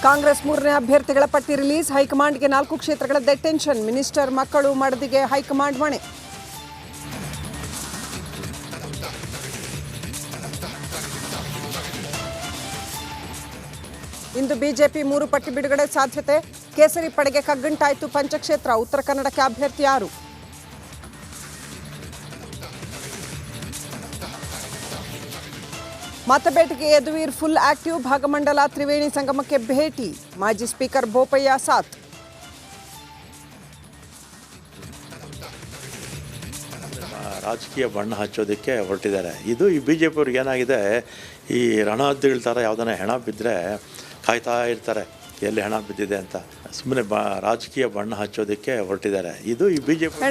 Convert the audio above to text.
ಕಾಂಗ್ರೆಸ್ 3ನೇ ಅಭ್ಯರ್ಥಿಗಳ ಪಟ್ಟಿ ರಿಲೀಸ್. ಹೈಕಮಾಂಡ್ಗೆ 4 ಕ್ಷೇತ್ರಗಳದ್ದೇ ಟೆನ್ಷನ್. ಮಿನಿಸ್ಟರ್ ಮಕ್ಕಳು ಮಡದಿಗೆ ಹೈಕಮಾಂಡ್ ಹೊಣೆ. ಇಂದು ಬಿಜೆಪಿ 3 ಪಟ್ಟಿ ಬಿಡುಗಡೆ ಸಾಧ್ಯತೆ. ಕೇಸರಿ ಪಡೆಗೆ ಕಗ್ಗಂಟಾಯ್ತು ಪಂಚಕ್ಷೇತ್ರ. ಉತ್ತರ ಕನ್ನಡಕ್ಕೆ ಅಭ್ಯರ್ಥಿ ಯಾರು? ಮತಬೇಟೆಗೆ ಯದುವೀರ್ ಫುಲ್ ಆಕ್ಟಿವ್. ಭಾಗಮಂಡಲ ತ್ರಿವೇಣಿ ಸಂಗಮಕ್ಕೆ ಭೇಟಿ. ಮಾಜಿ ಸ್ಪೀಕರ್ ಬೋಪಯ್ಯ ಸಾಥ್. ರಾಜಕೀಯ ಬಣ್ಣ ಹಚ್ಚೋದಕ್ಕೆ ಹೊರಟಿದ್ದಾರೆ. ಇದು ಈ ಬಿ ಜೆ ಪಿಯವ್ರಿಗೆ ಏನಾಗಿದೆ, ಈ ರಣಹದ್ದುಗಳ ಥರ ಯಾವುದನ್ನ ಹೆಣ ಬಿದ್ದರೆ ಕಾಯ್ತಾ ಇರ್ತಾರೆ ಎಲ್ಲಿ ಹೆಣ ಬಿದ್ದಿದೆ ಅಂತ. ಸುಮ್ಮನೆ ರಾಜಕೀಯ ಬಣ್ಣ ಹಚ್ಚೋದಕ್ಕೆ ಹೊರಟಿದ್ದಾರೆ. ಇದು ಈ ಬಿ ಜೆ ಪಿ